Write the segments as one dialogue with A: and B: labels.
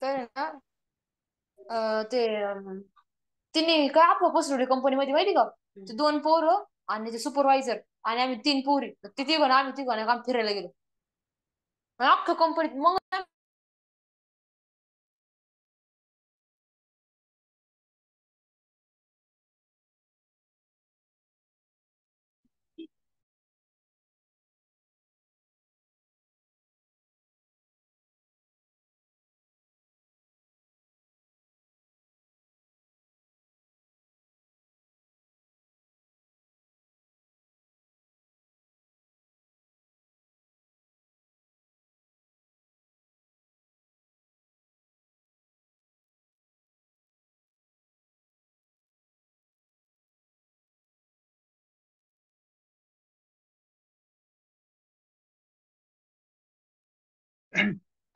A: तर आहे ना ते तिने काय आपलं पसरवली कंपनीमध्ये माहिती का? ते दोन पोरं आणि ते सुपरवायझर आणि आम्ही तीन पोरी ते तिघ ना आम्ही तिघ ना आम्ही फिरायला गेलो. आणि अख्ख्या कंपनीत मग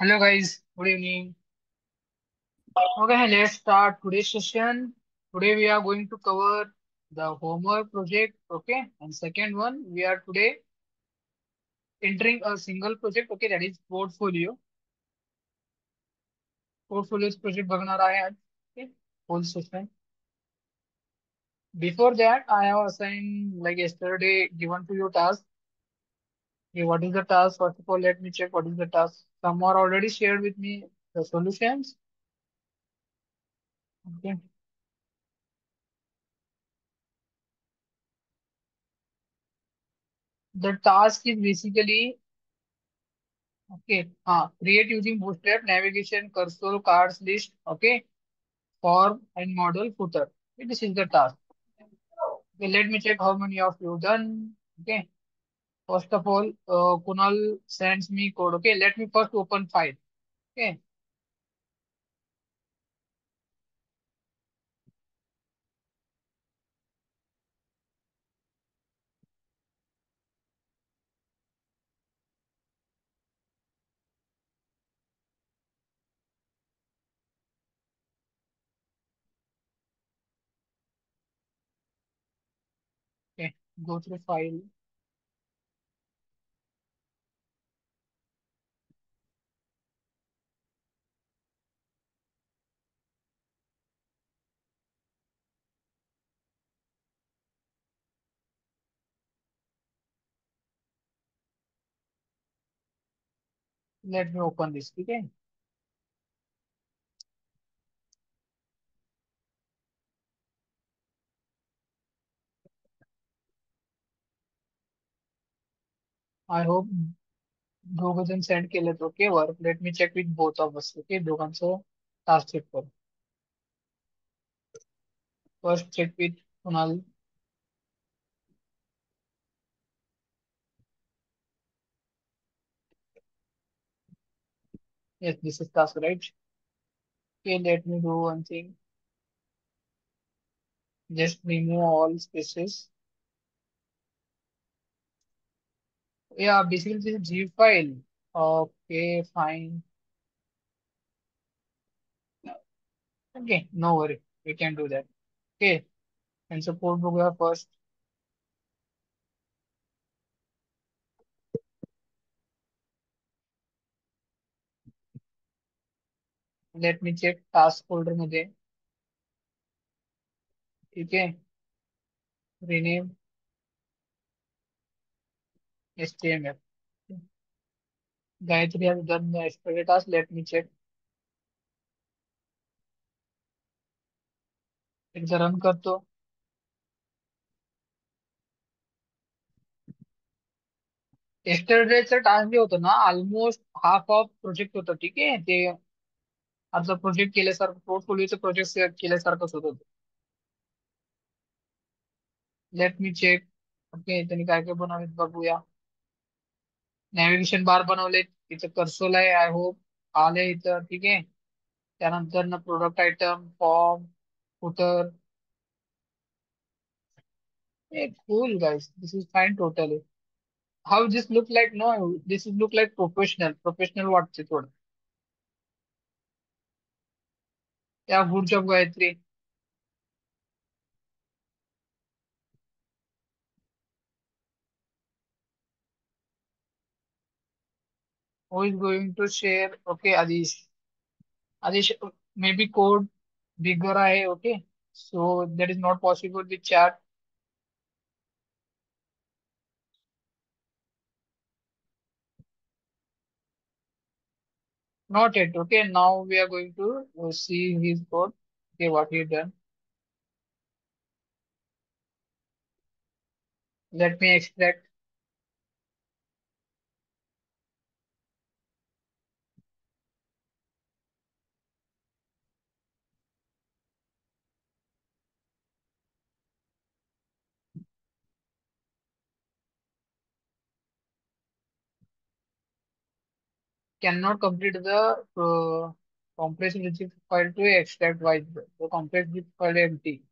B: Hello guys, good evening. Okay, let's start today's session. Today we are going to cover the homework project. Okay, and second one we are today entering a single project. Okay, that is portfolio. Portfolio's project बघणार आहे आज. Okay, whole session. Before that, I have assigned like yesterday given to you task. Okay, what is the task? First of all, let me check what is the task. Some are already shared with me the solutions. Okay, the task is basically okay. Create using Bootstrap, navigation, cursor, cards list, okay, form and model footer. Okay, this is the task. Okay, let me check how many of you done. Okay, first of all, Kunal sends me code. Okay, let me first open file. Okay, okay, go through file. Let me open this. Okay, I hope दोघ जण send केलेत. Okay work let me check with both of us. Okay दोघांचं task check कर. First check with Kunal. Yes, this is task, right? Okay, let me do one thing. Just remove all spaces. Yeah, basically this is zip file. Okay, fine. Okay, no worry. We can do that. Okay, and support बघूया first. Let me check task folder मध्ये. ठीक आहे. Rename HTML. Gayatri has done the yesterday task. Let me check. एकदा run करतो. येस्टरडेचं task जे होतं ना almost half of project होतं. ठीक आहे ते आपला प्रोजेक्ट केल्यासारखं, पोर्टफोलिओचं प्रोजेक्ट केल्यासारखंच होत होतं. Late me check. ओके, त्यांनी काय काय बनवलेत बघूया. नॅव्हिगेशन बार बनवलेत, इथं कर्सोल आहे, आय होप आले इथं. ठीक आहे. त्यानंतर ना product item, form, footer. Cool guys, this is fine totally. How this look like, no, this is look like professional वाटते थोडं. Yeah good job Gayatri. Who is going to share? Okay, Aadish. Aadish, maybe code bigger आहे. Okay, so that is not possible with chat. Not yet. Okay, now we are going to see his code. Okay, what he done. Let me extract. Cannot complete the compressed zip file to extract white. The compressed zip file empty.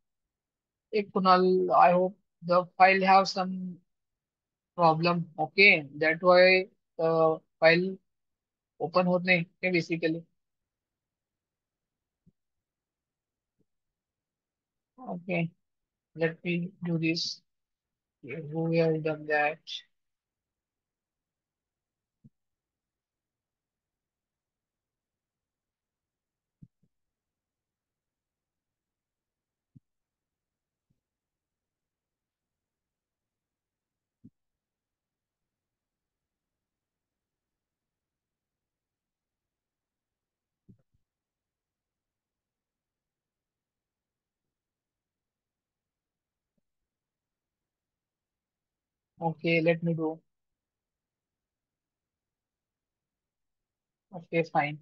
B: Hey, Kunal, I hope the file have some problem. Okay, that why the file open होत नाही. Okay, basically. Okay, let me do this. Okay, who have done that? Okay, let me do. Okay, fine.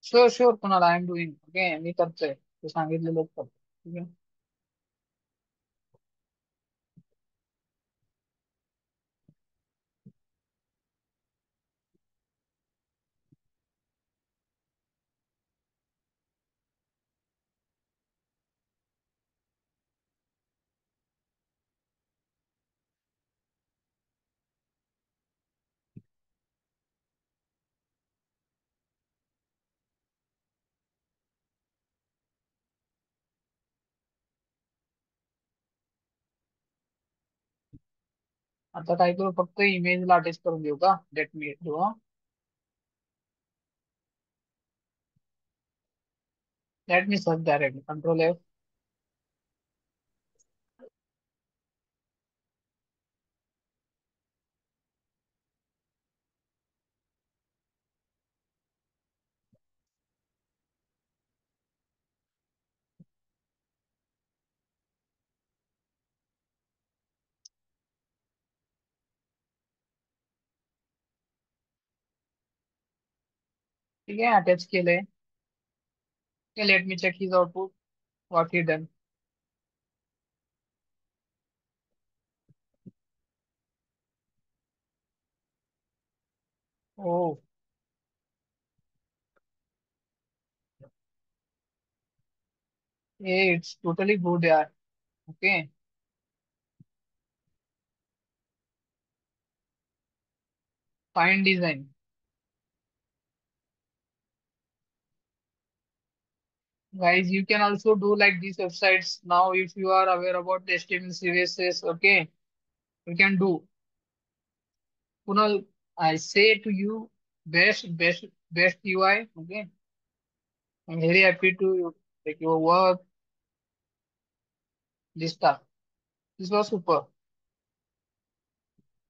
B: Sure sure Kunal, I am doing. Okay, मी करतोय ते सांगितलेलं करतो. ठीक आहे. आता काय करू, फक्त इमेजला अटॅच करून देऊ का? Let me do. Let me search direct, control F. ठीक आहे, अटॅच केलंय. Let me check his output, what he done. Oh, ah it's totally good यार. Okay, fine design. Guys, you can also do like these websites now if you are aware about the HTML, CSS. Okay, you can do. Kunal, I say to you, best UI. Okay, I'm very happy to like your work, this stuff. This was super.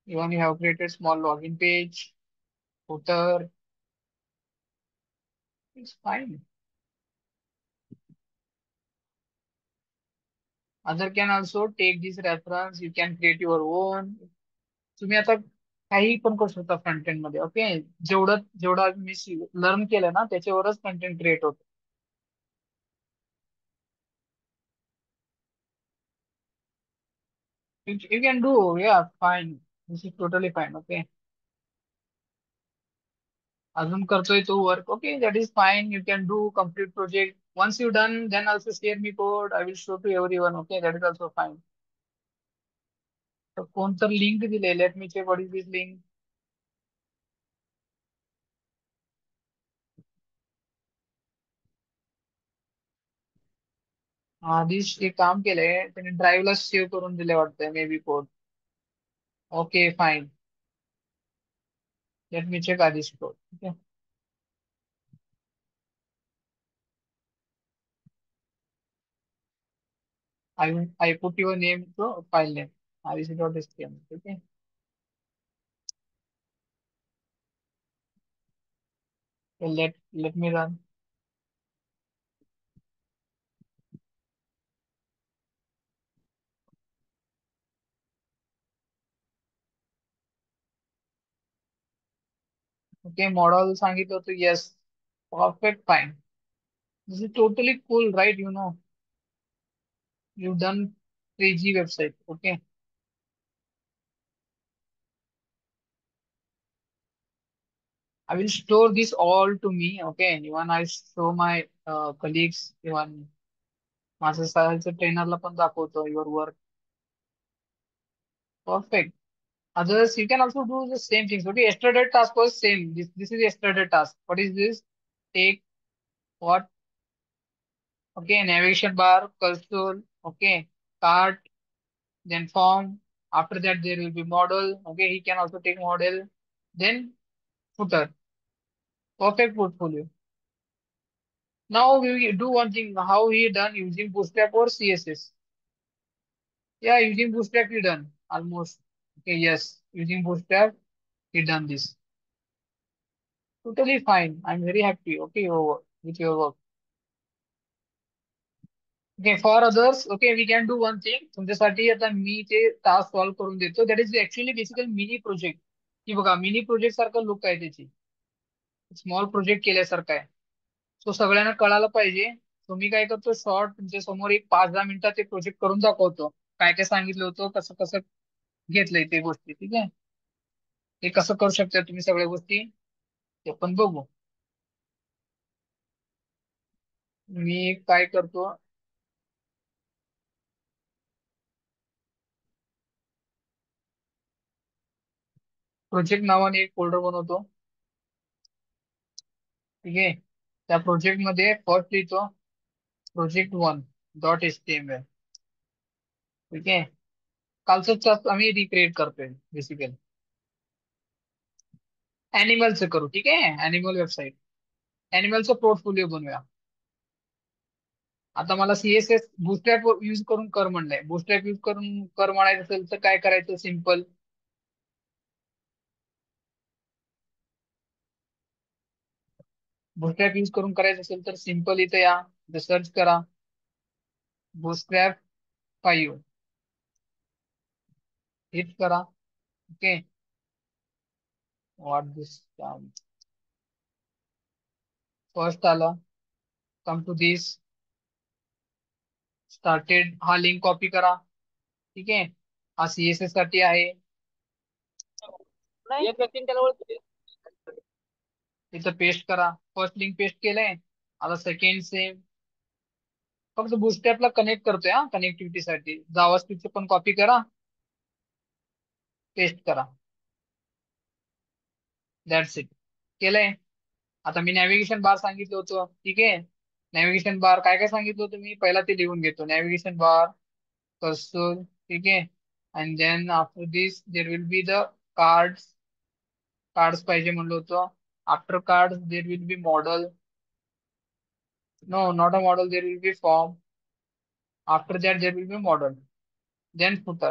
B: Even you have created small login page, footer, it's fine. Other can also take this reference. You can create your own. तुम्ही आता काही पण करू शकता front end मध्ये. Okay, जेवढं जेवढं me learn केलं ना त्याच्यावरच कंटेंट क्रिएट होतं. You can do, yeah, fine. This is totally fine. Okay. अजून करतोय तो work. Okay, that is fine. You can do complete project. Once you done, then also share me code. I will show to everyone. Okay, that is also fine. तर कोणतं link दिले? Let me check what is this link. आधीच ते काम केलंय त्याने, ड्राईव्हला save करून दिले वाटतंय maybe code. Okay fine. Let me check आधीच code. Okay, I put your name to file name. REC.html. Okay. So let me run. Okay, model सांगितलं होतं. Yes. Perfect, fine. This is totally cool, right? You've done 3G website. Okay. I will store this all to me. Okay. Even I show my colleagues, even माझ्या सहायच्या ट्रेनरला पण दाखवतो your work. Perfect. Others, you can also do the same things. Okay, yesterday task was same. This is yesterday task. What is this? Take what? Okay, navigation bar, cursor. Okay, cart, then form. After that, there will be model. Okay, he can also take model. Then footer. Perfect portfolio. Now we will do one thing. How he done using Bootstrap or CSS? Yeah, using Bootstrap he done almost. Okay, yes, using Bootstrap he done this. Totally fine. I'm very happy. Okay, with your work. Okay, for others, okay, we can do one thing. तुमच्यासाठी आता मी ते task solve करून देतो. That is actually basically mini project. की बघा mini project सारखं look आहे त्याची. स्मॉल प्रोजेक्ट केल्यासारखं आहे. सो सगळ्यांना कळायला पाहिजे. सो मी काय करतो, शॉर्ट तुमच्या समोर एक 5-10 मिनिटात ते प्रोजेक्ट करून दाखवतो. काय काय सांगितलं होतं, कसं कसं घेतलंय ते गोष्टी. ठीक आहे, ते कसं करू शकता तुम्ही सगळ्या गोष्टी ते पण बघू. मी काय करतो, प्रोजेक्ट नावाने एक फोल्डर बनवतो. ठीक आहे, त्या प्रोजेक्ट मध्ये फर्स्ट लिहितो project1.html. ठीक आहे, कालच आम्ही रिक्रिएट करतोय बेसिकली. अॅनिमलचं करू. ठीक आहे, अॅनिमल वेबसाईट, अॅनिमलचं पोर्टफोलिओ बनवूया. आता मला सीएसएस बुटस्ट्रॅप यूज करून कर म्हणलंय. बुटस्ट्रॅप यूज करून कर म्हणायचं असेल तर काय करायचं, सिम्पल. बुटस्ट्रॅप यूज करून करायचं असेल तर सिम्पल इथं या, सर्च करा बुटस्ट्रॅप 5, हिट करा. ओके, व्हॉट दिस, फर्स्ट आलं. कम टू दिस स्टार्टेड, हा लिंक कॉपी करा. ठीक आहे, हा सीएसएस साठी आहे. एक व्यक्तीने त्याला ओळखते. तिथं पेस्ट करा. फर्स्ट लिंक पेस्ट केलंय. आता सेकंड सेम, फक्त बुटस्ट्रॅपला कनेक्ट करतोय. हा, कनेक्टिव्हिटीसाठी जावास्क्रिप्टचं पण कॉपी करा, पेस्ट करा. दॅट्स इट, केलंय. आता मी नॅव्हिगेशन बार सांगितलं होतं. ठीक आहे, नॅव्हिगेशन बार काय काय सांगितलं होतं मी पहिला ते लिहून घेतो. Navigation bar, cursor. ठीक आहे, and then after this there will be the cards. Cards पाहिजे म्हणलं होतं. After cards there will be model. No, not a model. There will be form. After that, there will be model. Then footer.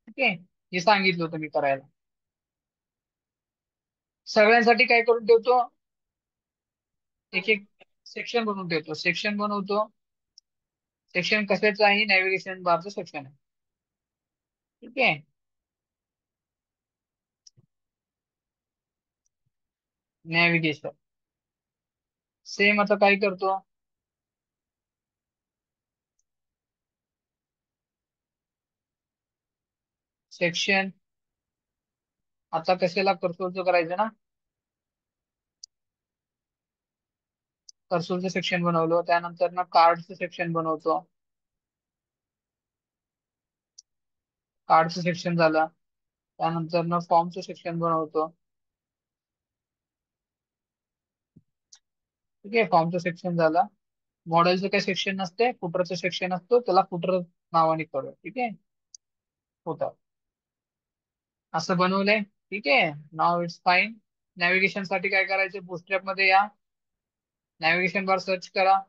B: Okay. हे सांगितलं होतं मी करायला. सगळ्यांसाठी काय करून ठेवतो, एक एक सेक्शन बनवून ठेवतो. सेक्शन बनवतो. सेक्शन कशाचं आहे, नॅव्हिगेशन बारचं सेक्शन आहे. ठीक आहे. नॅव्हिगेशन सेम आता काय करतो, सेक्शन आता कशाला कर्सोरचं करायचं ना, कर्सोरचं सेक्शन बनवलं. त्यानंतर ना कार्डचं सेक्शन बनवतो. कार्डचं सेक्शन झालं. त्यानंतर ना फॉर्मचं सेक्शन बनवतो. ठीक आहे, फॉर्मचं सेक्शन झालं. मॉडेलचं काही सेक्शन नसते, फुटरचं सेक्शन असतो, त्याला फुटर नावाने करूया. ठीक आहे, फुटर असं बनवलंय. ठीक आहे, नाव इट्स फाईन. नॅव्हिगेशन साठी काय करायचं, बुटस्ट्रॅप मध्ये या, नॅव्हिगेशन बार सर्च करा.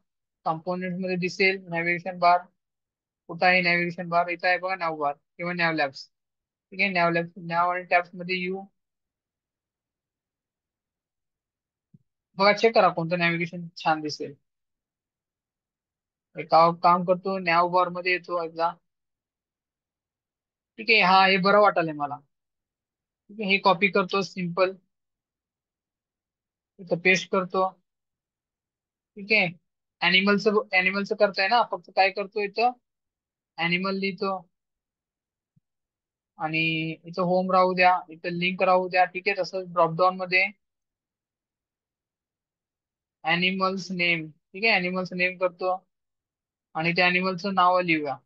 B: कंपोनेंट मध्ये दिसेल नॅव्हिगेशन बार. कुठं आहे नॅव्हिगेशन बार, इथं आहे बघा, नॅव बार किंवा नॅव लॅब्स. ठीक आहे, नॅव लॅब्स, नॅव आणि टॅब्स मध्ये यू बघा, चेक करा कोणतं नॅव्हिगेशन छान दिसेल. एक काम करतो, नॅव बार मध्ये येतो एकदा. ठीक आहे, हा हे बरं वाटलंय मला. ठीक आहे, हे कॉपी करतो सिम्पल, इथं पेस्ट करतो. ठीक आहे, अॅनिमलचं करताय ना, फक्त काय करतो इथं अॅनिमल लिहितो. आणि इथं होम राहू द्या, इथं लिंक राहू द्या. ठीक आहे, तसंच ड्रॉपडाऊन मध्ये अॅनिमल्स नेम. ठीक आहे, अॅनिमल्स नेम करतो आणि त्या अॅनिमलचं नाव लिहूया,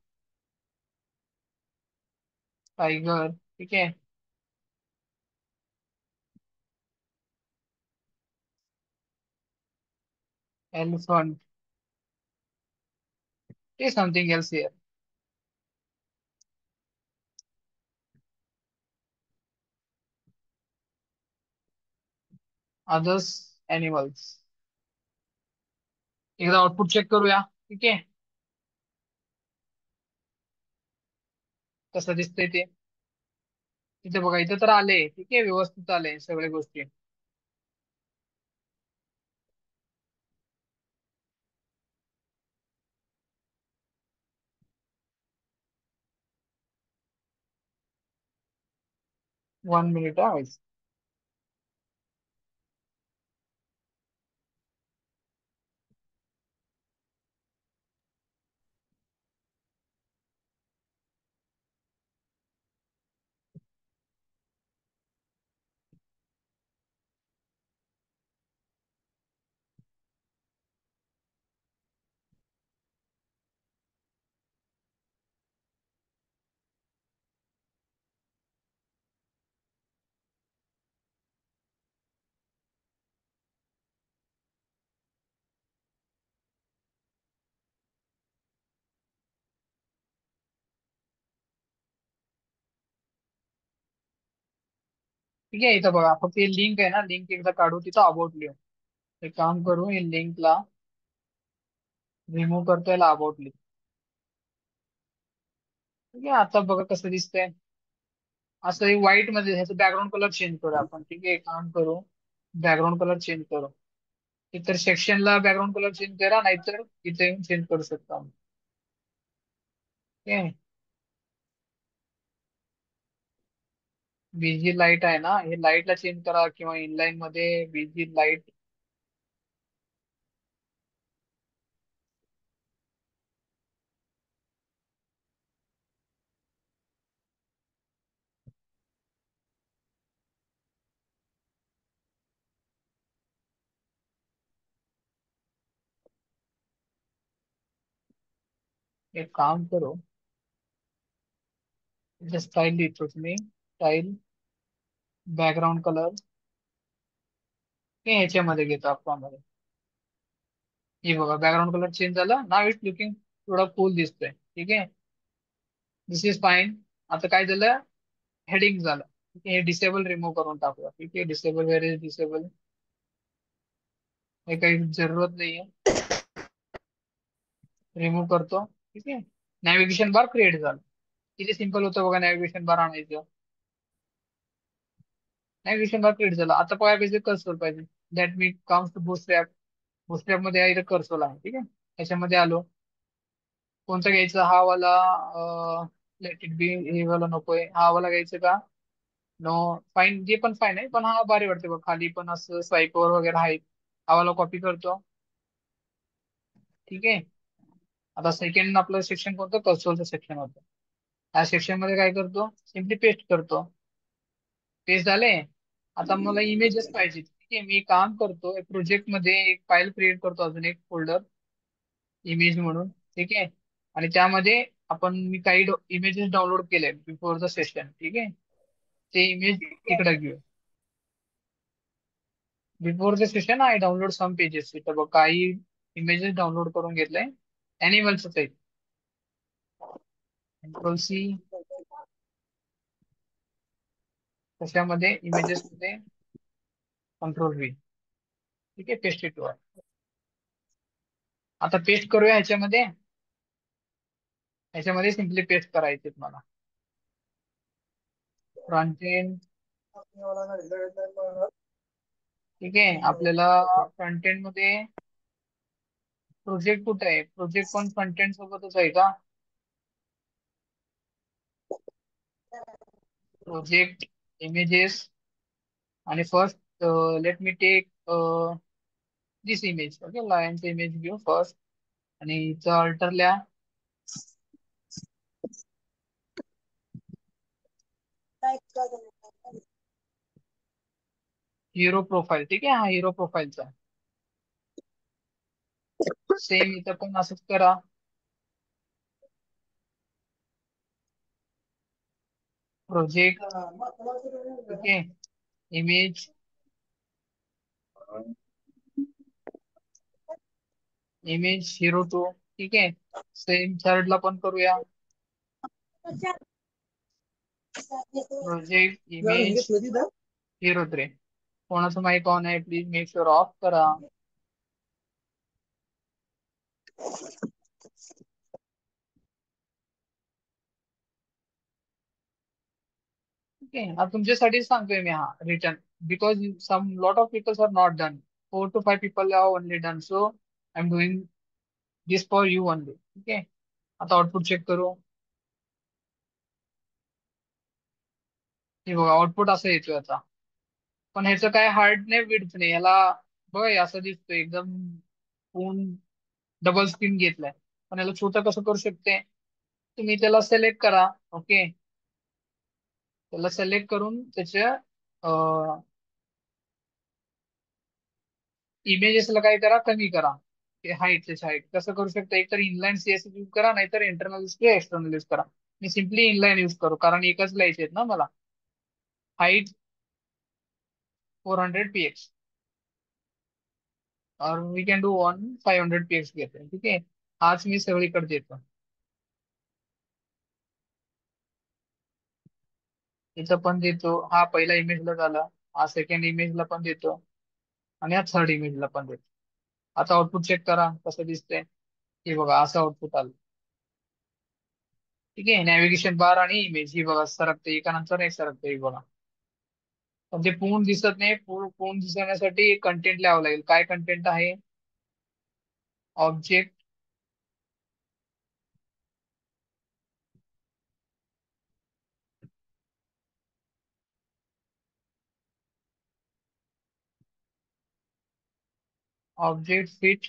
B: टायगर. ठीक आहे, एलिफंट, ते something else here. Others animals. एकदा आउटपुट चेक करूया. ठीक आहे, कसं दिसतंय ते. तिथे बघा, इथं तर आले. ठीक आहे, व्यवस्थित आले सगळ्या गोष्टी. 1 मिनिट आहे. ठीक आहे, इथं बघा, फक्त हे लिंक आहे ना, लिंक एकदा काढू, तिथं अबाउट लिहू. एक काम करू, हे लिंकला रिमूव्ह करतो, याला अबाउट लिहू. ठीक आहे, आता बघा कसं दिसतंय. असं हे व्हाईट मध्ये, ह्याचं बॅकग्राऊंड कलर चेंज करू आपण. ठीक आहे, काम करू, बॅकग्राऊंड कलर चेंज करू. इतर सेक्शनला बॅकग्राऊंड कलर चेंज करा, नाहीतर इथे येऊन चेंज करू शकतो आम्ही. ओके, बीजी लाईट आहे ना, हे लाईटला चेंज करा, किंवा इनलाईन मध्ये बीजी लाईट. एक काम करू, स्टाईल लिहितो तुम्ही, स्टाईल बॅकग्राऊंड कलर हे ह्याच्यामध्ये घेतो आपण. हे बघा, बॅकग्राऊंड कलर चेंज झाला. नाव इट्स लुकिंग थोडा कूल दिसतोय. ठीक आहे, दिस इज फाईन. आता काय झालं, हेडिंग झालं. ठीक आहे, हे डिसेबल रिमूव्ह करून टाकूया. ठीक आहे, डिसेबल, वेर इज डिसेबल, हे काही जरूरत नाहीये, रिमूव्ह करतो. ठीक आहे, नॅव्हिगेशन बार क्रिएट झालं. किती सिंपल होतं बघा नॅव्हिगेशन बार आणायचं. नॅव्हिगेशन बार क्रिएट झाला. आता काय पाहिजे, कर्सर पाहिजे. दॅट मी कम्स टू बुटस्ट्रॅप मध्ये इथं कर्सर आहे. ठीक आहे, त्याच्यामध्ये आलो. कोणता घ्यायचा, हा वाला, लेट इट बी, हे वाला नकोय, हा वाला घ्यायचं का? नो, फाईन, जे पण फाईन आहे, पण हा भारी वाटते बघ, खाली पण असं स्वाईपवर वगैरे आहे. हा वाला कॉपी करतो. ठीक आहे. आता सेकंड आपलं सेक्शन कोणतं, कर्सरचं सेक्शन होतं. या सेक्शन मध्ये काय करतो, सिम्पली पेस्ट करतो. पेस्ट झाले. आता मला इमेजेस पाहिजे. ठीक आहे, मी काम करतो प्रोजेक्ट मध्ये, एक फाईल क्रिएट करतो, अजून एक फोल्डर इमेज म्हणून. ठीक आहे, आणि त्यामध्ये मी काही इमेजेस डाउनलोड केले बिफोर द सेशन. ठीक आहे, ते इमेज तिकडे घेऊ. Before the session I download some pages. इथं बघ काही इमेजेस डाउनलोड करून घेतलंय. अॅनिमल्स आहेत. कंट्रोल सी, कशामध्ये, इमेजेस मध्ये, कंट्रोल व्ही. ठीक आहे, पेस्ट इट वर. आता पेस्ट करूया ह्याच्यामध्ये. ह्याच्यामध्ये सिम्पली पेस्ट करायचे मला. Front end. ठीक आहे, आपल्याला फ्रंट एंड मध्ये प्रोजेक्ट कुठे आहे, प्रोजेक्ट पण फ्रंट एंड सोबतच आहे का? प्रोजेक्ट, इमेजेस, आणि first let me take this image. Okay, लायनची इमेज घेऊ फर्स्ट, आणि इथं अल्टरल्या हिरो प्रोफाईल. ठीक आहे, हा हिरो प्रोफाईलचा. सेम इथं पण असंच करा. प्रोजेक्ट. ठीक आहे, इमेज, इमेज हिरो टू. ठीक आहे, सेम थर्डला पण करूया. Project, image, hero three. कोणाचं माईक ऑन आहे प्लीज मेक शुअर ऑफ करा. ओके, आता तुमच्यासाठी सांगतोय मी हा return, because some lot of peoples are not done. 4 to 5 people have only done, so I'm doing this for you only. ठीक आहे, आता आउटपुट चेक करू. हे बघा, आउटपुट असं येतोय आता. पण ह्याचं काय हार्ड नाही, विड्थ नाही याला. बघा, हे असं दिसतोय एकदम पूर्ण डबल स्क्रीन घेतलाय. पण याला छोटं कसं करू शकते, तुम्ही त्याला सिलेक्ट करा. ओके, त्याला सिलेक्ट करून त्याच्या इमेजेसला काय करा, कमी करा. हाईट, त्याची हाईट कसं करू शकता, एक तर इनलाईन सीएसएस यूज करा, नाहीतर इंटरनल यूज किंवा एक्सटर्नल यूज करा. मी सिम्पली इनलाईन यूज करू, कारण एकच लिहायचे आहेत ना मला. हाईट 400 px, और we can do on 500 px घेते. ठीक आहे, हाच मी सगळीकडे देतो. इथं पण देतो, हा पहिला इमेजला झाला, हा सेकंड इमेजला पण देतो, आणि हा थर्ड इमेजला पण देतो. आता आउटपुट चेक करा कसं दिसतंय. हे बघा, असं आउटपुट आलं. ठीक आहे, नॅव्हिगेशन बार आणि इमेज ही बघा सरकते, एका नंतर एक सरकते. ही बघा, पण ते पूर्ण दिसत नाही. पूर्ण दिसण्यासाठी कंटेंट लिहावं लागेल. काय कंटेंट आहे, ऑब्जेक्ट, ऑब्जेक्ट फिट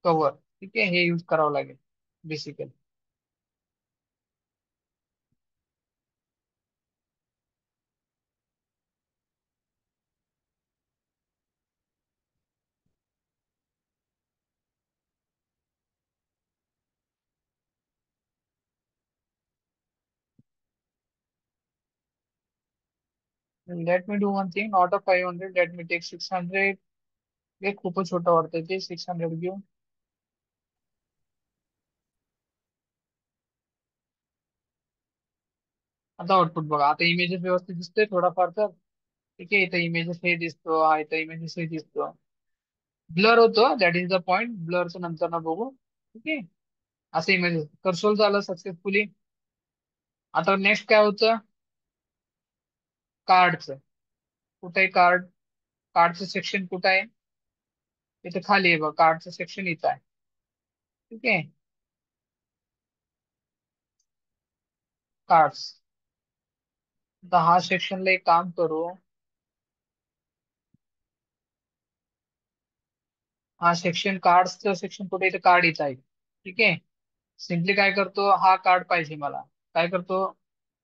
B: कव्हर. ठीक आहे, हे यूज करावं लागेल basically. Let me do one thing, not a 500, let me take 600. हे खूपच छोटं वाटतंय, ते 600 घेऊ. आता आउटपुट बघा, आता इमेजेस व्यवस्थित दिसतोय थोडाफार तर. ठीक आहे, इथं इमेजेस हे दिसतो, हा इथं इमेजेस हे दिसतो. ब्लर होतो, दॅट इज द पॉइंट. ब्लरचं नंतर ना बघू. ठीक आहे, असं इमेजेस कर्सोल झालं सक्सेसफुली. आता नेक्स्ट काय होतं, कार्डचं कुठे आहे कार्ड? कार्डचं सेक्शन कुठं आहे? इथे खाली आहे बघ, कार्डचं सेक्शन इथं आहे. ठीक आहे, कार्ड्स. आता हा सेक्शनला एक काम करू, हा सेक्शन कार्ड्सचं सेक्शन कुठे इथे कार्ड इथं आहे. ठीक आहे, सिम्पली काय करतो, हा कार्ड पाहिजे मला. काय करतो,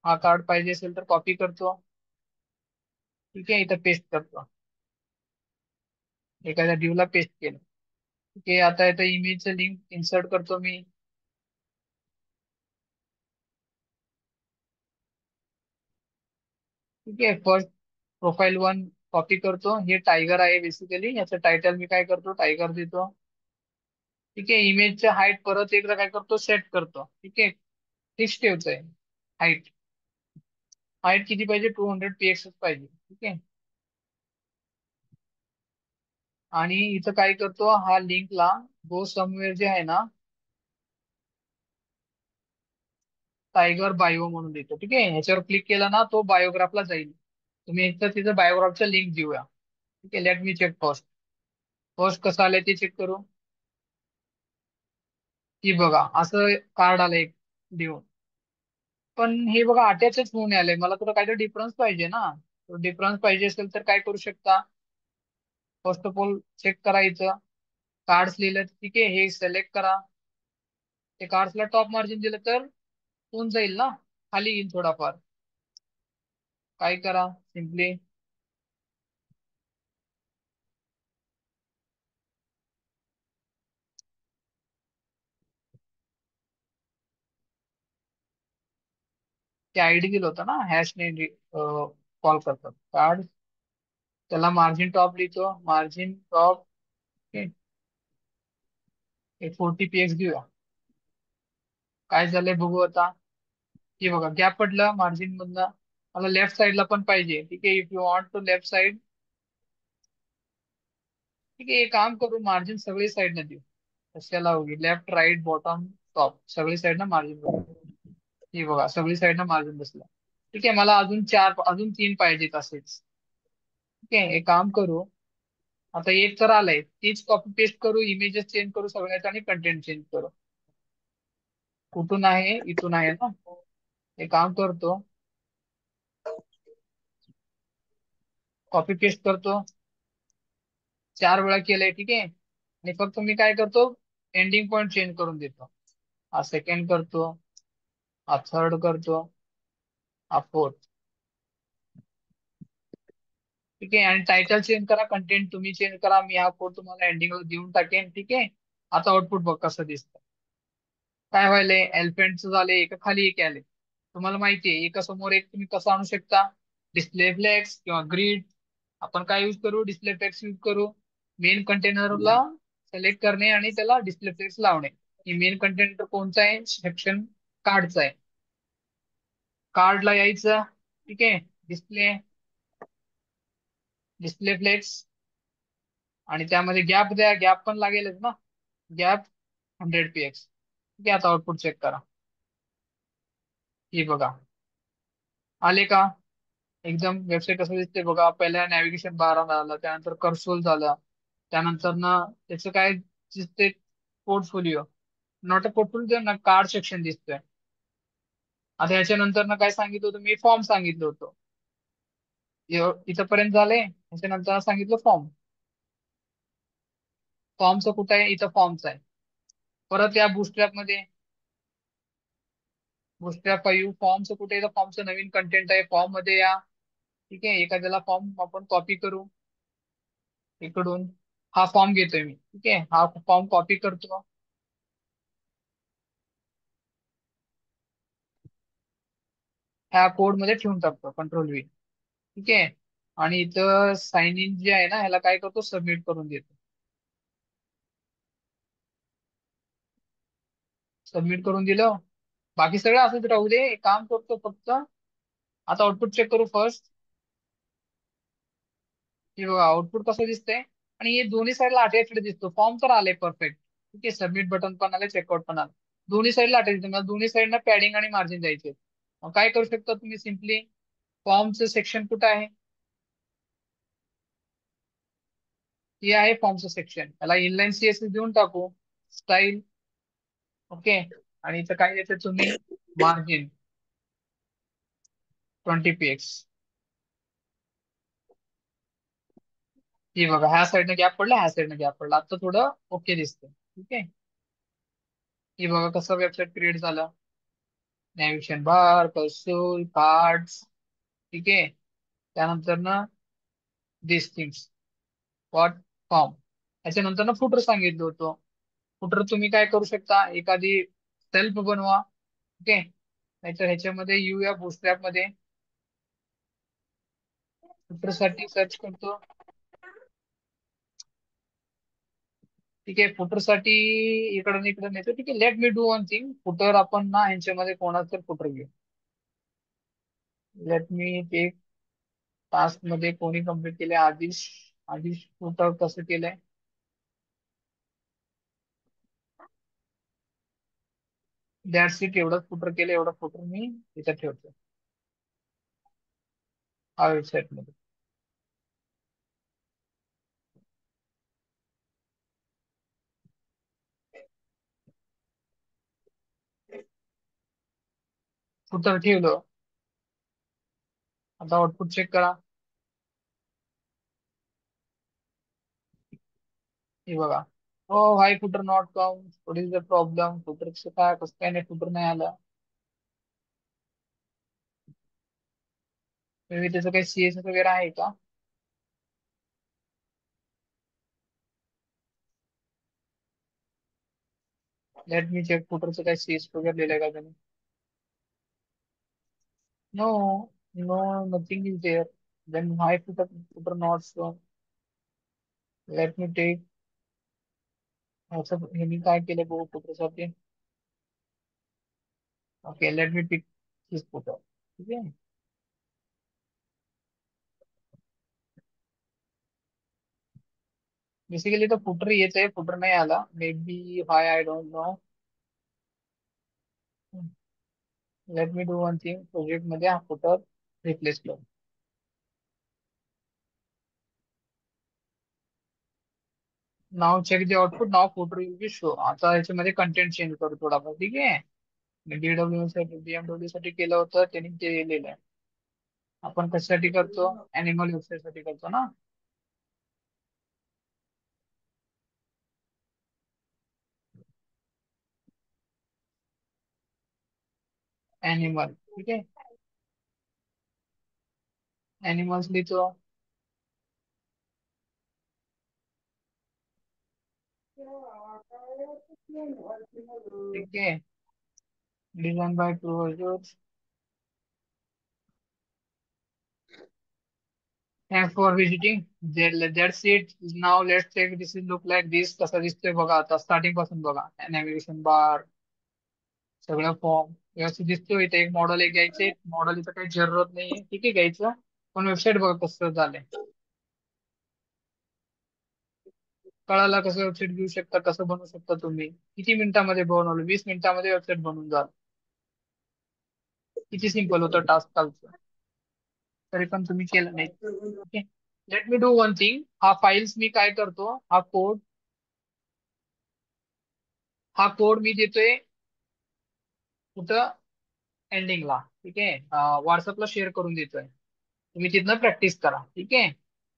B: हा कार्ड पाहिजे असेल तर कॉपी करतो. ठीक आहे, इथं पेस्ट करतो. एखाद्या ड्यूला पेस्ट केलं. ठीक आहे, आता इथं इमेजचं लिंक इन्सर्ट करतो मी. ठीक आहे, फर्स्ट प्रोफाईल वन कॉपी करतो. हे टायगर आहे बेसिकली, याचं टायटल मी काय करतो, टायगर देतो. ठीक आहे, इमेजच्या हाईट परत एकदा काय करतो, सेट करतो. ठीक आहे, फिक्स ठेवतोय हाईट. हाईट किती पाहिजे, 200 px पाहिजे. ठीक आहे, आणि इथं काय करतो, हा लिंकला गो समवेअर जे आहे ना, टायगर बायो म्हणून देतो. ठीक आहे, ह्याच्यावर क्लिक केला ना, तो बायोग्राफला जाईल. तुम्ही एकतर तिथं बायोग्राफचं लिंक देऊया. ठीक आहे, let me check first. First कसं आलंय ते चेक करू. की बघा असं कार्ड आलंय एक देऊन. पण हे बघा अटॅचच होऊन आलंय, मला तुला काहीतरी डिफरन्स पाहिजे ना. डिफरन्स पाहिजे असेल तर काय करू शकता, फर्स्ट ऑफ ऑल चेक करायचं. कार्ड्स लिहिलं, ठीक आहे, हे सिलेक्ट करा. ते कार्ड्सला टॉप मार्जिन दिलं तर होऊन जाईल ना, खाली येईल थोडाफार. काय करा, सिम्पली ते आयडी दिलं होतं ना, हॅशने कॉल करतात कार्ड. त्याला मार्जिन टॉप लिहितो, मार्जिन टॉप 40 px देऊया. काय झालंय बघू आता. हे बघा गॅप पडलं मार्जिन मधनं. मला लेफ्ट साईडला पण पाहिजे. ठीक आहे, if you want to left side. ठीक आहे, एक काम करू, मार्जिन सगळी साईडने देऊ. कशाला होगी, लेफ्ट राईट बॉटम टॉप सगळी साईडनं मार्जिन बसलं. हे बघा सगळी साईडनं मार्जिन बसलं. ठीक आहे, मला अजून चार, अजून तीन पाहिजेत असेच. ठीक आहे, एक काम करू, आता एक तर आलंय, तीच कॉपी पेस्ट करू, इमेजेस चेंज करू सगळ्यात आणि कंटेंट चेंज करू. कुठून आहे, इथून आहे ना. एक काम करतो, कॉपी पेस्ट करतो. 4 वेळा केलंय. ठीक आहे, आणि फक्त मी काय करतो, एंडिंग पॉइंट चेंज करून देतो. हा सेकंड करतो, हा थर्ड करतो, हा फोर्थ. ठीक आहे, आणि टायटल चेंज करा, कंटेंट तुम्ही चेंज करा. मी हा कोड तुम्हाला एंडिंगला देऊन टाकेन. ठीक आहे, आता आउटपुट बघ कसं दिसतं. काय व्हायलंय, एलिफंटचं झाले, एका खाली एक आले. तुम्हाला माहितीये एका समोर एक तुम्ही कसं आणू शकता, डिस्प्ले फ्लेक्स किंवा ग्रिड. आपण काय यूज करू, डिस्प्ले फ्लेक्स यूज करू. मेन कंटेनरला सिलेक्ट करणे आणि त्याला डिस्प्ले फ्लेक्स लावणे. ही मेन कंटेनर कोणता आहे, सेक्शन कार्डचा आहे. कार्डला यायचं. ठीक आहे, डिस्प्ले, डिस्प्ले फ्लेक्स, आणि त्यामध्ये गॅप द्या, गॅप पण लागेलच ना. Gap 100 px. ठीक आहे, आता आउटपुट चेक करा. हे बघा आले का, एकदम वेबसाईट कसं दिसते बघा. पहिल्या नॅव्हिगेशन बार आलं, त्यानंतर कर्सोल झालं, त्यानंतर ना त्याचं काय दिसते, पोर्टफोलिओ, नॉट अ पोर्टफोलिओ ना, कार्ड सेक्शन दिसतोय. आता याच्यानंतर ना काय सांगितलं होतं मी, फॉर्म सांगितलं होतं. इथंपर्यंत झाले, त्याच्यानंतर सांगितलं फॉर्म. फॉर्मचं कुठं आहे, इथं फॉर्मचं आहे. परत या बुटस्ट्रॅप मध्ये, बुटस्ट्रॅप पाहिजे, फॉर्मचं कुठे आहे, फॉर्मचं नवीन कंटेंट आहे, फॉर्म मध्ये या. ठीक आहे, एखाद्याला फॉर्म आपण कॉपी करू इकडून. हा फॉर्म घेतोय मी. ठीक आहे, हा फॉर्म कॉपी करतो. ह्या कोड मध्ये ठेवून टाकतो, कंट्रोल V. ठीक आहे, आणि इथं साइन इन जे आहे ना, ह्याला काय करतो, सबमिट करून देतो. सबमिट करून दिलं. बाकी सगळं असंच राहू दे, एक काम करतो फक्त. आता आउटपुट चेक करू फर्स्ट. की बघा आउटपुट कसं दिसतंय, आणि हे दोन्ही साईडला अटॅच्ड दिसतो. फॉर्म तर आले परफेक्ट. ठीक आहे, सबमिट बटन पण आले, चेकआउट पण आलं. दोन्ही साईडला अटॅच दिसतो, दोन्ही साईडला पॅडिंग आणि मार्जिन द्यायचे. मग काय करू शकता तुम्ही, सिम्पली फॉर्मचं सेक्शन कुठं आहे? हे आहे फॉर्मचं सेक्शन. त्याला इनलाईन सीएसएस देऊन टाकू. स्टाईल. ओके. आणि इथं काय देते तुम्ही? Margin 20 px. हे बघा, ह्या साईडनं गॅप पडला, ह्या साईडनं गॅप पडला. आता थोडं ओके दिसतं. ठीक आहे. हे बघा कसं वेबसाईट क्रिएट झालं. नॅव्हिगेशन बार, कर्सोल, कार्ड्स. ठीक आहे. त्यानंतर ना दिस थिंग्स व्हॉट फॉर्म. त्याच्यानंतर ना फुटर सांगितलं होतं. फुटर तुम्ही काय करू शकता, एखादी सेल्फ बनवा. ओके. नाहीतर ह्याच्यामध्ये येऊया बूटस्ट्रॅप मध्ये. फुटर साठी सर्च करतो. ठीक आहे. फुटर साठी इकडून इकडे नेतो. ठीक आहे. Let me do one thing. Footer आपण ना ह्यांच्यामध्ये कोणाचं फुटर घेऊ. लेट मी ते टास्क मध्ये कोणी कम्प्लीट केले? आदिश. आदिश फुटर कसं केलंय? That's it. एवढं फुटर केलं, एवढं फुटर मी इथं ठेवतो हा वेबसाईट मध्ये. फुटर ठेवलं. आता आउटपुट चेक करा. हे बघा. हो हाय, footer not count. What is the problem? फुटरचं काय, कसं काय नाही फुटर नाही आलं? मे त्याचं काही सीएसएस वगैरे आहे का? Let me check. फुटरचं काही सीएस वगैरे लिहिलंय का त्याने? No. No. Nothing is there. Then हाय footer, footer not show. Let me take. असं हे मी काय केलं बघू फुटरसाठी. Okay. Let me pick this footer. ठीक आहे. बेसिकली तो फुटर येत आहे, फुटर नाही आला. मे बी हाय, I don't know. Let me do one thing. Project मध्ये हा फुटर रिप्लेस करू. Now check the output. Now footer will be show. आता याच्यामध्ये कंटेंट चेंज करू थोडाफार. ठीक आहे. डीडब्ल्यू साठी, बीएमडब्ल्यू साठी केलं होतं त्यांनी ते लिहिलंय. आपण कशासाठी करतो? अॅनिमल वेबसाईट साठी करतो ना. अॅनिमल. ठीक आहे. अॅनिमल्स लिहितो. ठीक आहे. Design by providers. Thanks for visiting. That's it. Now let's take this is look like this. कसा दिसतोय बघा आता स्टार्टिंग पासून बघा. नॅव्हिगेशन बार, सगळं फॉर्म व्यवस्थित दिसतोय. इथे एक मॉडेल एक घ्यायचे. मॉडेल इथं काही जरूरत नाहीये. ठीक आहे घ्यायचं. पण वेबसाईट बघा कसं झालंय. कळाला कसं वेबसाईट घेऊ शकता, कसं बनवू शकता तुम्ही. किती मिनिटामध्ये बनवलं? 20 मिनिटामध्ये वेबसाईट बनवून जाल. किती सिंपल होतं टास्क कालचं. तरी पण तुम्ही केलं नाही. Okay. Let me do one thing. हा फाईल्स मी काय करतो, हा कोड मी देतोय कुठं? एंडिंगला. ठीक आहे. व्हॉट्सअपला शेअर करून देतोय. तुम्ही तिथनं प्रॅक्टिस करा. ठीक आहे.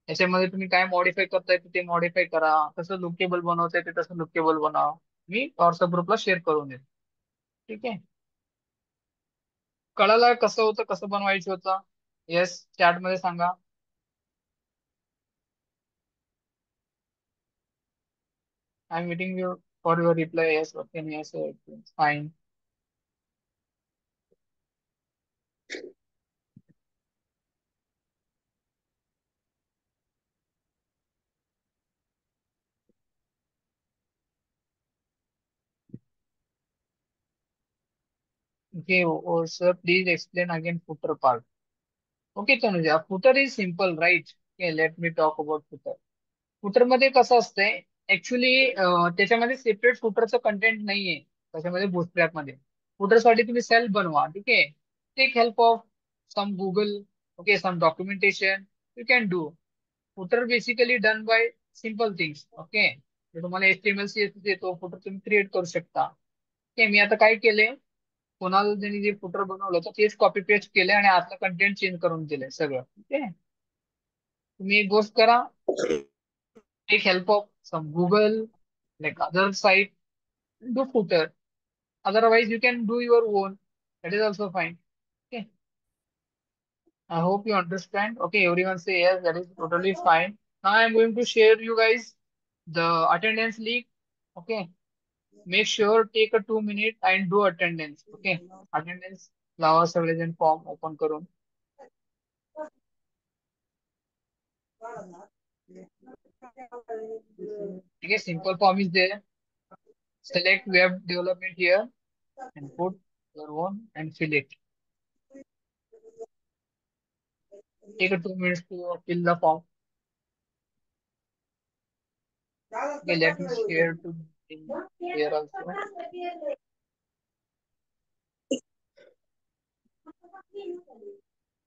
B: याच्यामध्ये तुम्ही काय मॉडीफाय करताय ते मॉडीफाय करा. कसं लुकेबल बनवताय ते तसं लुकेबल बनवा. मी व्हॉट्सअप ग्रुपला शेअर करून देतो. ठीक आहे. कळालं कसं होतं, कसं बनवायचं होतं? येस, चॅट मध्ये सांगा. I am waiting you for your reply. Yes, okay, yes, fine. Okay. Sir please explain again footer part. Okay Tanuja, footer is simple right. Okay. Let me talk about footer. Footer मध्ये कसं असतंय actually, त्याच्यामध्ये separate फुटरचं content नाहीये. त्याच्यामध्ये bootstrap मध्ये footer साठी तुम्ही self बनवा. ठीक आहे. Take help of some Google. Okay, some documentation you can do. Footer basically done by simple things. Okay, जर तुम्हाला HTML CSS येतो, फुटर तुम्ही क्रिएट करू शकता. ओके, मी आता काय केलंय, कोणाला त्यांनी जे फुटर बनवलं होतं तेच कॉपी पेस्ट केलंय आणि आतलं कंटेंट चेंज करून दिलंय सगळं. ओके, तुम्ही एक गोष्ट करा, take help of some Google, like other site, do footer. Otherwise, you can do your own. That is also fine. Okay. I hope you understand. Okay, everyone say yes, that is totally fine. Now I'm going to share you guys the attendance link. Okay. Make sure take a 2 minute and do attendance. Okay. Attendance लावा सगळेजण form open करून. Okay, simple form is there. Select web development here and put your own and fill it. Take a 2 minutes to fill the form. Okay, let me share to here also.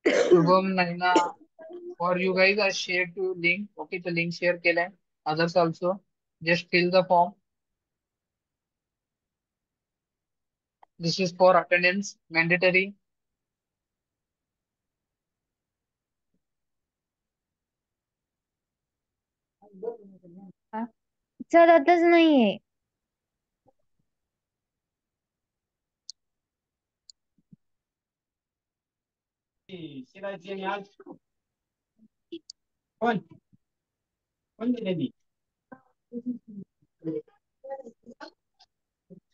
B: Shubham, Naina, for you guys, I shared to link. Okay, the link share केलाय. Others also. Just fill the form. This is for attendance, mandatory.
C: चालतच नाहीये.
D: कोण दिलेली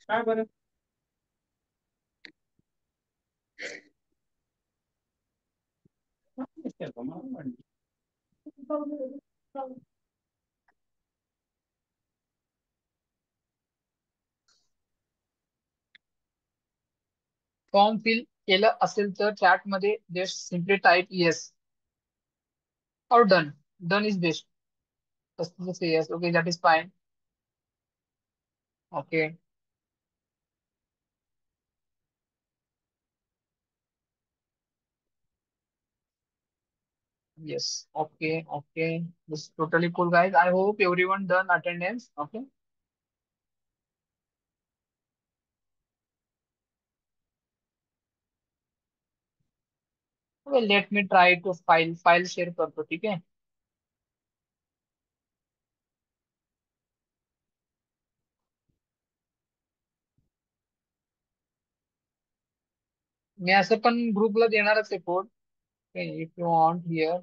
D: काय बरं
B: form fill केलं असेल तर चॅट मध्ये जस्ट सिम्पली टाईप येस और done. Done is best. Just say yes. Okay, that is fine. Okay. Yes. Okay. Okay. This is totally cool, guys. I hope everyone done attendance. Okay. Well, let me try to file share करतो, ठीक आहे. मी असं पण ग्रुपला देणारच आहे code. If you want here.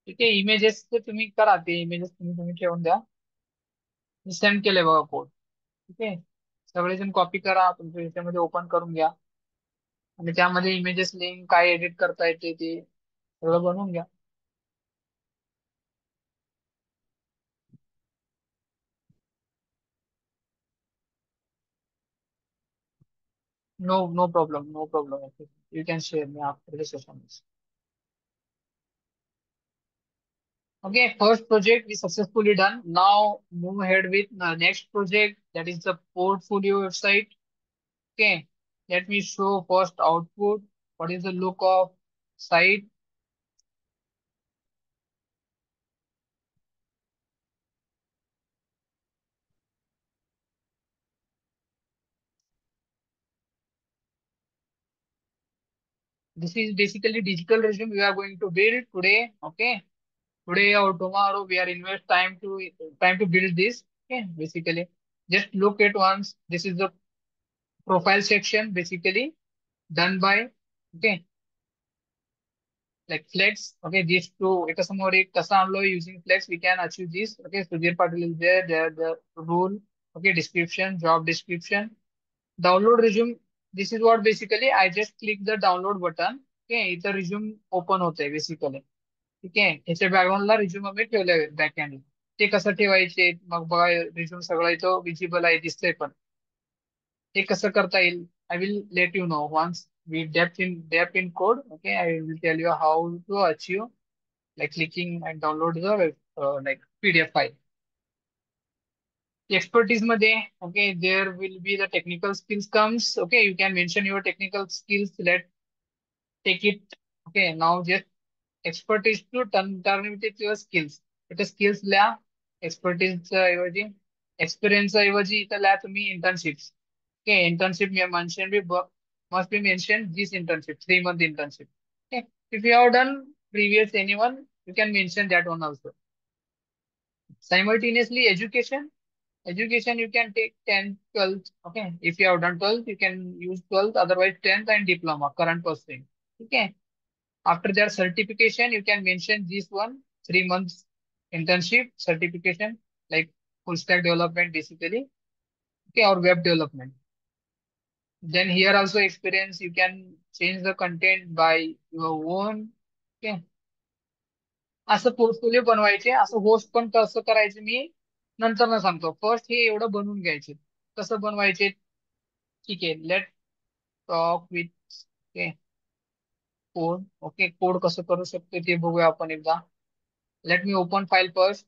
B: ठीक आहे, इमेजेस तुम्ही करा, ते इमेजेस तुम्ही तुम्ही ठेवून द्या. मी सेंड केलंय बघा कोड. ठीक आहे, सगळेजण कॉपी करा, तुमच्या ह्याच्यामध्ये ओपन करून घ्या आणि त्यामध्ये इमेजेस लिंक काय एडिट करता येते ते सगळं बनवून घ्या. No problem, no problem. Okay. You can share me after the session. Okay, first project is successfully done. Now move ahead with the next project, that is the portfolio website. Okay, let me show first output. What is the look of site? This is basically digital resume we are going to build today. Okay, today or tomorrow we are invest time to build this. Okay, basically just look at once. This is the profile section basically done by. Okay, like flex. Okay, these two एका समोर एक कसा आणलो using flex we can achieve this. Okay, Sudhir Patil is there the rule. Okay, description, job description, download resume. This is what basically I just click the download button. Okay, इथं resume open होते basically. ठीक आहे. ह्याच्या बॅकग्राऊंडला resume मी ठेवले backend. ते कसं ठेवायचे मग बघा, रिझ्यूम सगळं इथं विजिबल आहे, दिसतंय पण. ते कसं करता येईल, I will let you know once we depth in code. Okay, I will tell you how to achieve like clicking and download the like PDF file. Expertise मध्ये, okay, there will be the technical skills comes. Okay, you can mention your technical skills. Let take it. Okay, now just expertise to turn it into your skills. इथे skills लिहा, expertise ऐवजी experience ऐवजी इथं लिहा तुम्ही internships. Okay, internship mention must be mentioned this internship, 3 month internship. Okay, if you have done previous anyone, you can mention that one also. Simultaneously, education you can take 10th, 12th. Okay, if you have done 12th, you can use 12th, otherwise 10th and diploma, current pursuing. Okay, after their certification, you can mention this one, 3 months internship certification, like full stack development basically. Okay, or web development. Then here also experience, you can change the content by your own. Okay, असं portfolio बनवायचे. असं host पण कसं करायचे मी नंतर ना सांगतो. First हे एवढं बनवून घ्यायचे. कसं बनवायचे, ठीक आहे. Let talk with, okay, code. Okay, code कसं करू शकतो ते बघूया आपण एकदा. Let me open file first.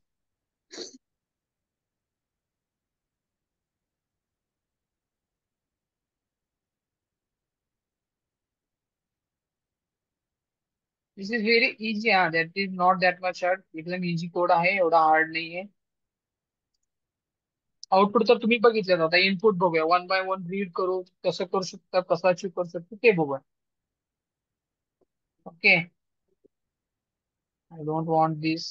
B: This is very easy. हा, that is not that much hard. एकदम इझी कोड आहे, एवढा हार्ड नाहीये. आउटपुट तर तुम्ही बघितलं. आता इनपुट बघूया, वन बाय वन रीड करू, कसं करू शकता, कसं अचीव करू शकतो ते बघूया. Okay, I don't want this.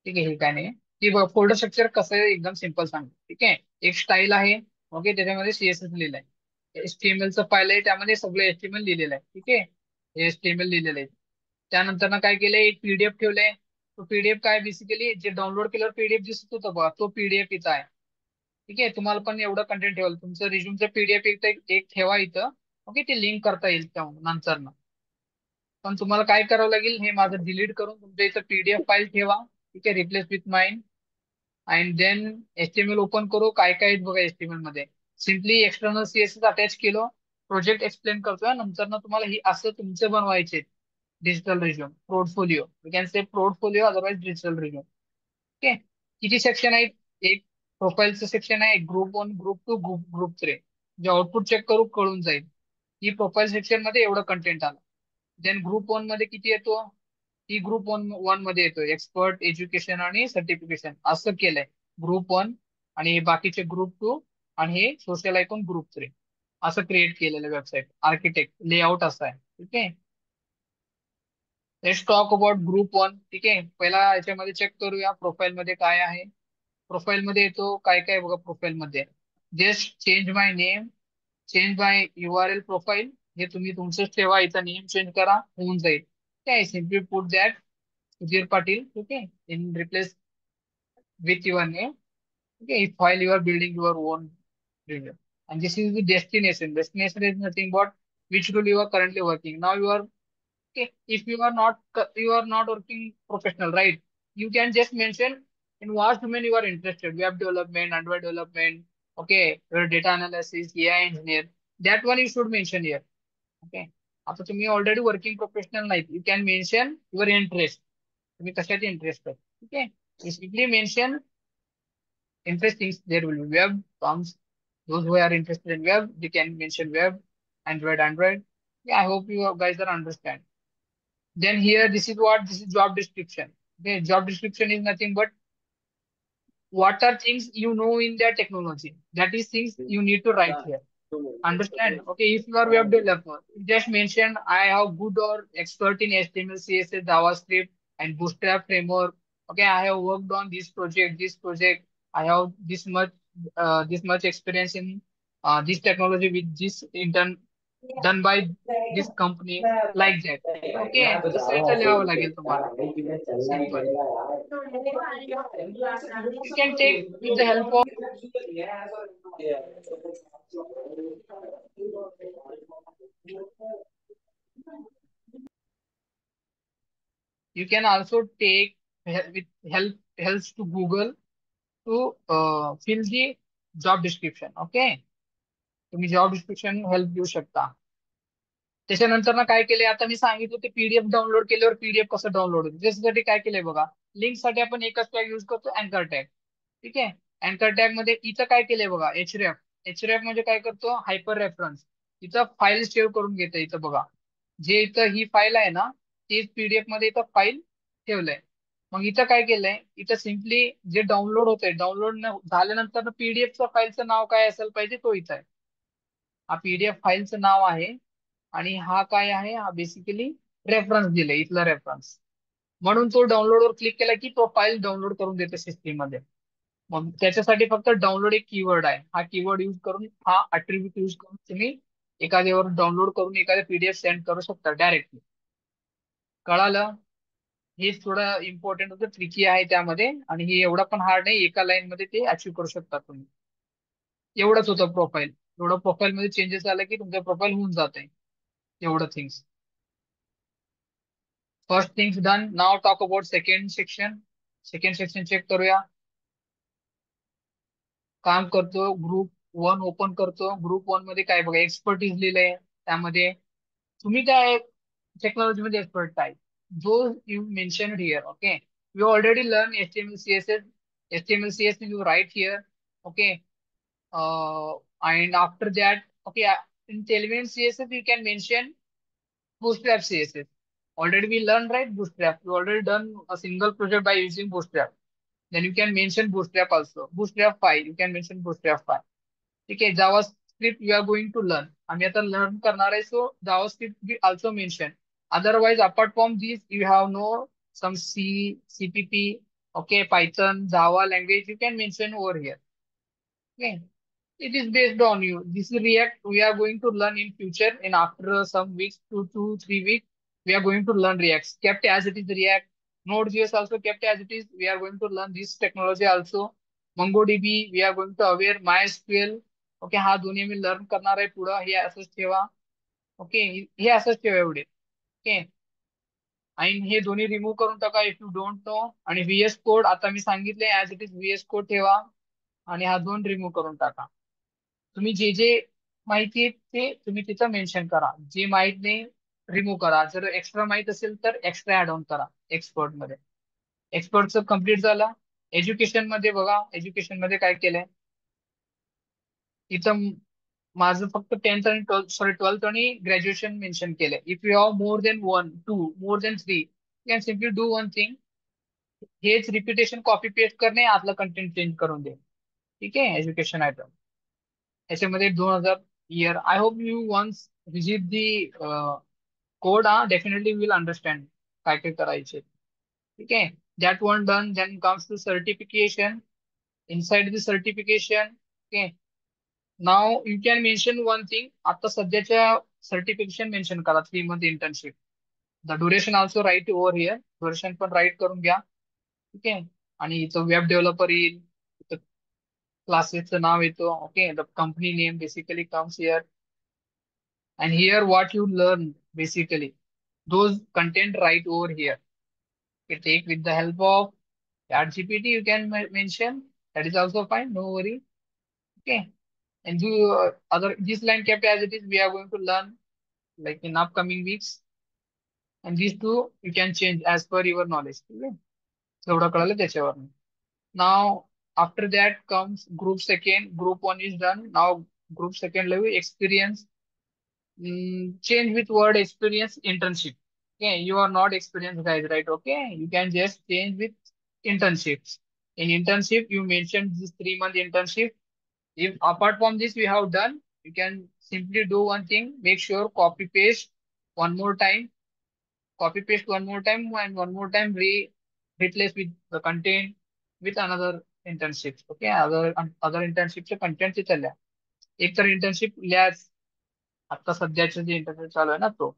B: ठीक आहे, हे काय नाही. की फोल्डर स्ट्रक्चर कसं आहे एकदम सिम्पल सांगतो. ठीक आहे, एक स्टाईल आहे. ओके, त्याच्यामध्ये सीएसएस लिहिलं आहे. HTML चं फाईल आहे, त्यामध्ये सगळं HTML लिहिलेलं आहे. ठीक आहे, HTML लिहिलेलं आहे. त्यानंतर ना काय केलंय, एक पीडीएफ ठेवलंय. तो पीडीएफ काय, बेसिकली जे डाउनलोड केल्यावर पीडीएफ दिसत होतं बघा, तो पीडीएफ इथं आहे. ठीक आहे, तुम्हाला पण एवढं कंटेंट ठेवाल. तुमचं रिझ्यूमचं पीडीएफ एक ठेवा इथं. ओके, ते लिंक करता येईल नंतर ना. पण तुम्हाला काय करावं लागेल, हे माझं डिलीट करून तुमच्या इथं पीडीएफ फाईल ठेवा. ठीक आहे, replace with mine. And then HTML open करू. काय काय आहेत बघा HTML मध्ये. सिम्पली एक्सटर्नल सीएसएस अटॅच केलं. प्रोजेक्ट एक्सप्लेन करतोय. नंतर ना तुम्हाला ही असं तुमचे बनवायचे digital resume, portfolio. You can say portfolio, otherwise digital resume. Okay, किती सेक्शन आहेत, एक प्रोफाईलचं सेक्शन आहे, ग्रुप 1, ग्रुप 2, ग्रुप 3. जे आउटपुट चेक करू कळून जाईल. ही प्रोफाईल सेक्शन मध्ये एवढं कंटेंट आलं. देन ग्रुप 1 मध्ये किती येतो, ही ग्रुप वन मध्ये येतो, एक्सपर्ट, एज्युकेशन आणि सर्टिफिकेशन असं केलंय. ग्रुप 1 आणि बाकीचे ग्रुप 2 आणि हे सोशल ऐकून ग्रुप 3 असं क्रिएट केलेलं वेबसाईट. आर्किटेक्ट लेआउट असं आहे. ठीक आहे, लेट्स टॉक अबाउट ग्रुप 1. ठीक आहे, पहिला याच्यामध्ये चेक करूया प्रोफाईल मध्ये काय आहे. प्रोफाईल मध्ये येतो काय काय बघा. प्रोफाईल मध्ये just change my name, change my URL profile. हे तुम्ही तुमचंच ठेवा, इथं नेम चेंज करा, होऊन जाईल. काय, simply put that Sudhir Patil. Okay, in replace with your name. Okay, if while you are building your own review. And this is the destination. Destination is nothing but which role you are currently working. Now you are, okay. If you are not working professional, right? You can just mention in what domain you are interested. Web development, Android development. Okay, your data analysis, AI engineer. That one you should mention here. Okay. आता तुम्ही already working professional नाहीत, you can mention your interest. तुम्ही कशात interest आहे. ठीक आहे, you simply mention interesting. There will be web comes. Those who are interested in web, they can mention web, Android. Yeah, I hope you guys are understand. Then here, this is job description. Okay, job description is nothing but what are things you know in that technology. That is things you need to write here. Understand? Okay, if you are web developer, you just mention I have good or expert in HTML, CSS, JavaScript, and Bootstrap framework. Okay, I have worked on this project. I have this much experience in this technology with this intern done by this company like that. Okay, जसं इथं लिहावं लागेल तुम्हाला. Simple. You can take with the help of you can also take with helps to Google to fill the job description. Okay, तुम्ही job description help घेऊ शकता. त्याच्यानंतर ना काय केलंय आता मी सांगितलं ते पीडीएफ डाउनलोड केल्यावर पीडीएफ कसं डाउनलोड होतं त्याच्यासाठी काय केलंय बघा. लिंक साठी आपण एकच टॅग युज करतो अँकर टॅग. ठीक आहे. अँकर टॅग मध्ये इथं काय केलंय बघा एचरेफ. एचरेफ म्हणजे काय करतो हायपर रेफरन्स. इथं फाईल सेव्ह करून घेतं इथं बघा. जे इथं ही फाईल आहे ना तीच पीडीएफ मध्ये इथं फाईल ठेवलंय. मग इथं काय केलंय इथं सिम्पली जे डाउनलोड होतंय डाउनलोड झाल्यानंतर पीडीएफचं फाईलचं नाव काय असेल पाहिजे तो इथं आहे. हा पीडीएफ फाईलचं नाव आहे आणि हा काय आहे हा बेसिकली रेफरन्स दिलाय इथला रेफरन्स. म्हणून तो डाउनलोड वर क्लिक केला की तो फाईल डाउनलोड करून देतो सिस्टीम मध्ये. मग त्याच्यासाठी फक्त डाउनलोड एक कीवर्ड आहे. हा कीवर्ड युज करून हा अट्रिब्यूट युज करून तुम्ही एखाद्यावर डाउनलोड करून एखाद्या पीडीएफ सेंड करू शकता डायरेक्टली. कळालं. हे थोडं इम्पॉर्टंट होतं ट्रिकी आहे त्यामध्ये आणि हे एवढं पण हार्ड नाही एका लाईन मध्ये ते अचीव्ह करू शकता तुम्ही. एवढंच होतं प्रोफाईल. एवढं प्रोफाईल मध्ये चेंजेस आला की तुमचं प्रोफाईल होऊन जात आहे. एवढं things. First things done. Now talk about second section. Second section check करूया. काम करतो ग्रुप 1 ओपन करतो. ग्रुप 1 मध्ये काय बघा एक्सपर्टीज लिहिलंय त्यामध्ये तुम्ही काय टेक्नॉलॉजी मध्ये एक्सपर्ट आहे. जो you mention here. Okay you already learn HTML CSS. HTML CSS you write here. Okay, and after that, okay, in Tailwind CSS you can mention Bootstrap CSS. Already we learned, right? Bootstrap. You already done a single project by using Bootstrap. Then you can mention Bootstrap also. Bootstrap 5. You can mention Bootstrap 5. Okay, JavaScript you are going to learn. आम्ही आता learn करणार आहे, so JavaScript we also mention. Otherwise, apart from this, you have no some C, CPP, okay, Python, Java language you can mention over here. Okay. It is based on you. This is React. We are going to learn in future. In after some weeks, 2 to 3 weeks, we are going to learn React. Kept as it is React. Node.js also kept as it is. We are going to learn this technology also. MongoDB, we are going to aware MySQL. Okay, हा दोन्ही me learn करणार आहे पुढं हे असंच ठेवा. Okay हे असंच ठेवा एवढे. ओके आणि हे दोन्ही रिमूव्ह करून टाका इफ यू डोंट नो. आणि व्हीएस कोड आता मी सांगितले as it is VS code ठेवा आणि हा दोन रिमूव्ह करून टाका. तुम्ही जे जे माहिती आहे ते तुम्ही तिथं मेन्शन करा. जे माहित नाही रिमूव्ह करा. जर एक्स्ट्रा माहित असेल तर एक्स्ट्रा ऍड ऑन करा एक्सपर्ट मध्ये. एक्सपर्टचं कम्प्लीट झालं. एज्युकेशन मध्ये बघा एज्युकेशन मध्ये काय केलंय इथं माझं फक्त 10th आणि 12th आणि ग्रॅज्युएशन मेन्शन केलंय. If you have more than 1 2 more than 3 you can simply do one thing. H repetition copy paste करणे आतलं कंटेंट चेंज करून दे. ठीक आहे एज्युकेशन आयटम याच्यामध्ये 2000 year. I hope you once visit the code definitely will understand काय काय करायचे. ठीक आहे that one done. Then comes to certification. Inside the certification okay now you can mention one thing. आता सध्याच्या सर्टिफिकेशन मेन्शन करा 3 month internship. The duration also write over here. Duration पण write करून घ्या. ठीक आहे आणि इथं वेब डेव्हलपर येईल. क्लासेसचं नाव येतो. Okay the company name basically comes here and here what you learn basically those content right over here. You take with the help of ChatGPT you can mention that is also fine no worry. Okay and do other this line kept as it is we are going to learn like in upcoming weeks and these two you can change as per your knowledge. Okay एवढं कळलं त्याच्यावर. Now after that comes group second. Group 1 is done. Now group second level experience. Change with word experience internship. Okay you are not experienced guys right. Okay you can just change with internships. In internship you mentioned this 3 month internship. If apart from this we have done you can simply do one thing. Make sure copy paste one more time. Copy paste one more time and one more time replace with the content with another internship. Okay, other इंटर्नशिपचे content तिथे लिहा. एक तर internship लिहाच, आता सध्याचे जे internship चालू आहे ना तो.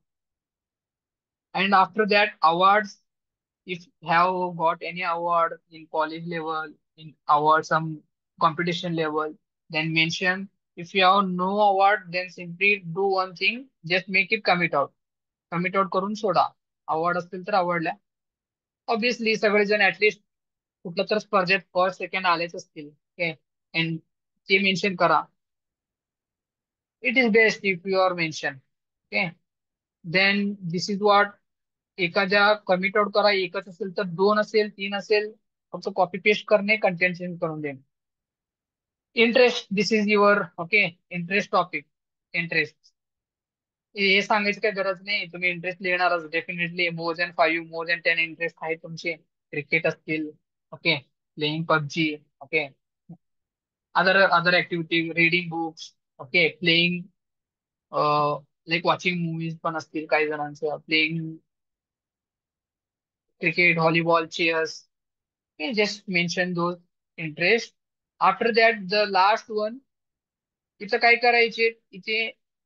B: And after that awards, if have got any award in college level, in award some competition level, then mention. If you have no award, then simply do one thing, just make it commit out. Commit out करून soda. Award असतील तर आवडल्या. Obviously सगळेजण at least कुठलं तर स्पर्धेत first second आलेच असतील. ओके, अँड ते मेन्शन करा. It is best if you are mention. Okay, then this is what. एखाद्या कमिट आउट करा, एकच असेल तर दोन असेल, तीन असेल, फक्त कॉपी पेस्ट करणे, कंटेंट चेंज करून देणे. Interest, this is your okay interest topic. Interest हे सांगायची काही गरज नाही, तुम्ही इंटरेस्ट लिहिणारच डेफिनेटली. मोर दॅन 10 इंटरेस्ट आहे तुमचे. क्रिकेट असतील, okay, playing PUBG, okay, other activity, reading books, okay, playing like watching movies पण असतील काही जणांचं, playing cricket, volleyball, chairs. Okay, just mention those interests. After that, the last one, इथं काय करायचे, इथे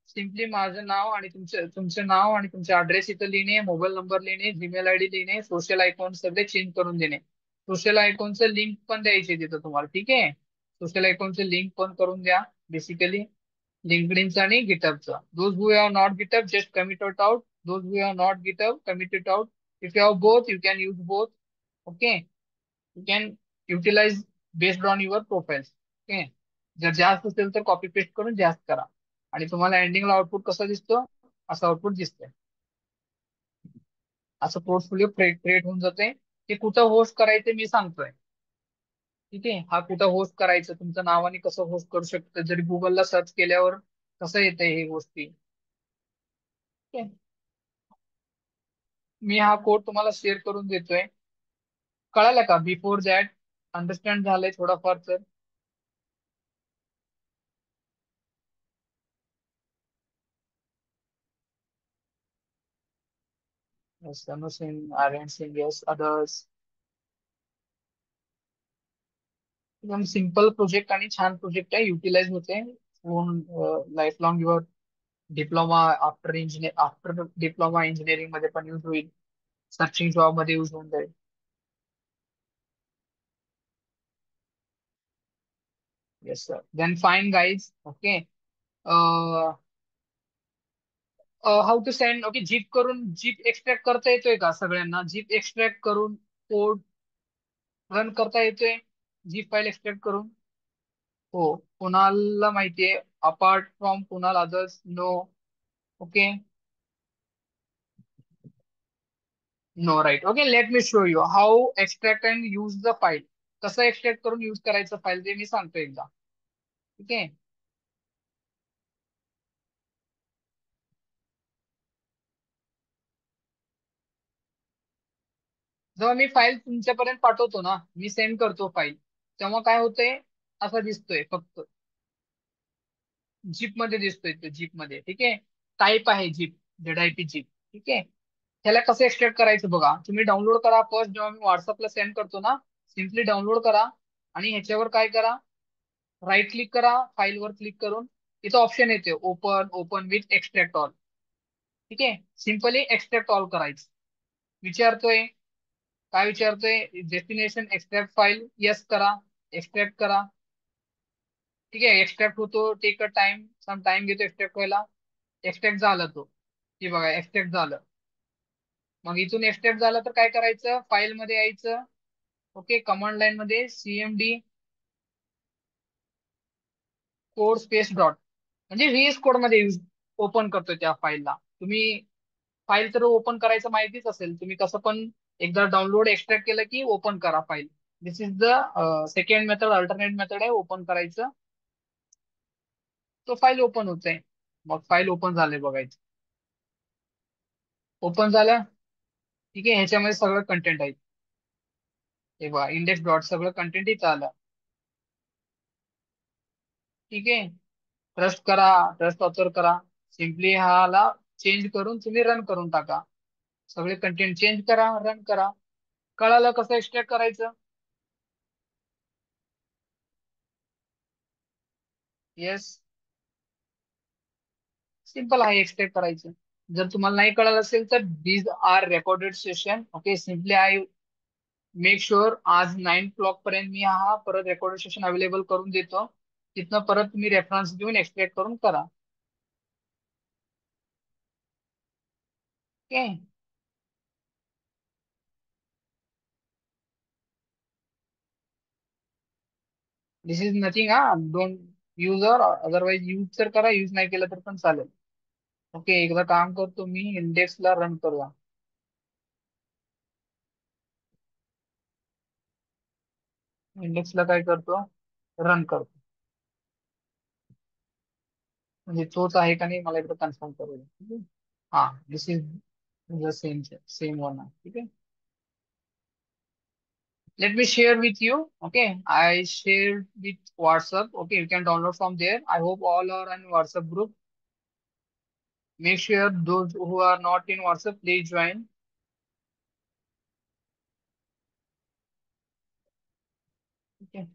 B: सिम्पली माझं नाव आणि तुमचं नाव आणि तुमचा ऍड्रेस इथं लिहिणे, मोबाईल नंबर लिहिणे, जीमेल आयडी लिहिणे, सोशल आयकॉन सगळे चेंज करून देणे. सोशल आयकॉनचं लिंक पण द्यायचे तिथं तुम्हाला. ठीक आहे, सोशल आयकॉनचं लिंक पण करून द्या. बेसिकली लिंकडइनचं आणि गिटअपचं. Those who have not GitHub, just commit it out. Those who have not GitHub, commit it out. If you have both, you can use both. Okay, you can utilize based on your profiles. Okay, जर जास्त असेल तर copy paste करून जास्त करा. आणि तुम्हाला एंडिंगला output कसं दिसतो, असं आउटपुट दिसतंय. असं पोर्टफोलिओ क्रिएट होऊन जाते. ते कुठं होस्ट करायचं मी सांगतोय. ठीक आहे, हा कुठं होस्ट करायचं, तुमचं नावाने कसं होस्ट करू शकतं, जरी गुगलला सर्च केल्यावर कसं येतंय हे गोष्टी. ठीक आहे, मी हा कोड तुम्हाला शेअर करून देतोय. कळालं का? बिफोर दॅट अंडरस्टँड झालंय थोडंफार तर? Yes, Tanu Singh, Aryan Singh, yes, others. एकदम सिम्पल प्रोजेक्ट आणि छान प्रोजेक्ट आहे, युटिलाइज होते. Life long your diploma after diploma engineering मध्ये पण युज होईल, सर्चिंग जॉब मध्ये युज होऊन जाईल. Yes sir. Then fine guys. Okay, how to send. Okay, zip extract करता येतोय का सगळ्यांना? जीप एक्सट्रॅक्ट करून कोड रन करता येतोय, जीप फाईल एक्सट्रॅक्ट करून? हो, कुणाला माहितीये? Apart from Kunal, others no? Okay, no, right. Okay, let me show you how extract and use the file. कसं एक्सट्रॅक्ट करून यूज करायचं फाईल ते मी सांगतो एकदा. ठीक आहे, जेव्हा मी फाईल तुमच्यापर्यंत पाठवतो ना, मी सेंड करतो फाईल, तेव्हा काय होतंय, असं दिसतोय फक्त जीप मध्ये दिसतोय तो, जीप मध्ये. ठीक आहे, टाईप आहे जीप, ZIP जीप. ठीक आहे, ह्याला कसं एक्सट्रॅक्ट करायचं बघा. तुम्ही डाउनलोड करा फर्स्ट, जेव्हा मी व्हॉट्सअपला सेंड करतो ना, सिम्पली डाउनलोड करा आणि ह्याच्यावर काय करा, राईट क्लिक करा, फाईल वर क्लिक करून इथं ऑप्शन येते ओपन विथ एक्सट्रॅक्ट ऑल. ठीक आहे, सिम्पली एक्सट्रॅक्ट ऑल करायचं. विचारतोय, काय विचारतोय? डेस्टिनेशन एक्सट्रॅक्ट फाईल, येस करा, एक्सट्रॅक्ट करा. ठीक आहे, एक्सट्रॅक्ट होतो, take a time, some time घेतो एक्सट्रॅक्ट व्हायला. एक्सट्रॅक्ट झाला तो, हे बघा एक्सट्रॅक्ट झालं. मग इथून एक्सट्रॅक्ट झालं तर काय करायचं, फाईल मध्ये यायचं. ओके, कमांड लाईन मध्ये CMD कोड स्पेस डॉट, म्हणजे VS कोड मध्ये यूज ओपन करतोय त्या फाईलला. तुम्ही फाईल तर ओपन करायचं माहितीच असेल, तुम्ही कसं पण एकदा डाउनलोड एक्सट्रॅक्ट केलं की ओपन करा file. This is the second method, alternate method आहे ओपन करायचं. तो फाईल ओपन होतंय. मग फाईल ओपन झालंय बघायचं. ओपन झालं. ठीक आहे, ह्याच्यामध्ये सगळं कंटेंट आहे. हे बघा, इंडेक्स डॉट सगळं कंटेंट इथं आलं. ठीक आहे, ट्रस्ट करा, ट्रस्ट ऑथर करा. सिम्पली हाला चेंज करून तुम्ही रन करून टाका. सगळे कंटेंट चेंज करा, रन करा. कळालं कसं एक्सट्रॅक्ट करायचं? येस, सिंपल आहे एक्सट्रॅक्ट करायचं. जर तुम्हाला नाही कळालं असेल तर these are recorded session. Okay, simply I make sure आज 9 o'clock पर्यंत मी हा परत रेकॉर्डेड सेशन अवेलेबल करून देतो. तिथनं परत तुम्ही रेफरन्स घेऊन एक्सट्रॅक्ट करून करा. Okay, this is nothing. हा, डोंट यूज, और अदरवाइज यूज तर करा, यूज नाही केलं तर पण चालेल. ओके, एकदा काम करतो मी, इंडेक्सला रन करूया. इंडेक्सला काय करतो, रन करतो. म्हणजे तोच आहे का नाही मला एकदा कन्फर्म करू द्या. ठीक आहे? हा, this is the same same one आहे. ठीक आहे, let me share with you. Okay, I shared with WhatsApp. Okay, you can download from there. I hope all are in WhatsApp group. Make sure those who are not in WhatsApp, please join. Okay.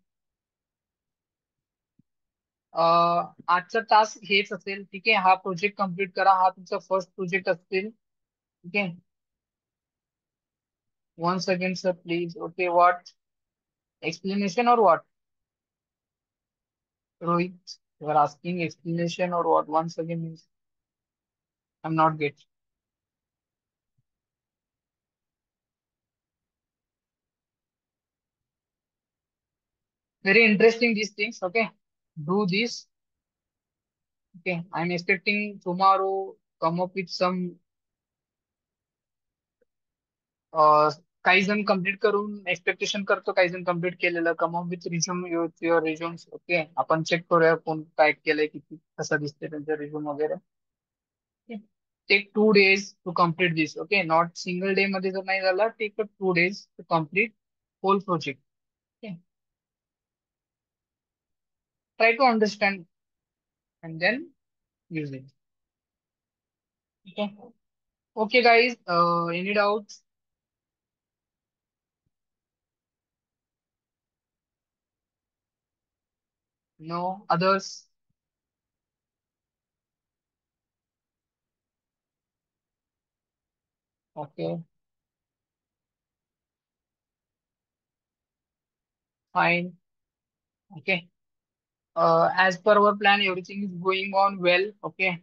B: आजचा task हेच असेल. ठीक आहे, हा project complete करा. हा तुमचा first project असेल. ठीक आहे, one second sir please. Okay, what explanation or what? Rohit, you are asking explanation or what? Once again, means I'm not get. Very interesting these things. Okay, do this. Okay, I'm expecting tomorrow come up with some काही जण complete करून expectation करतो, काही जण complete केलेलं. Come up with resume, your resumes. Okay, आपण check करूया कोण काय केलंय, किती कसं दिसते त्यांचं रिझ्यूम वगैरे. Take 2 days to complete this. Okay, not single day मध्ये जर नाही झाला, take 2 days to complete whole project. Okay, try to understand and then use it. Okay, okay guys, any doubt? No others? Okay, fine. Okay. As per our plan, everything is going on well. Okay.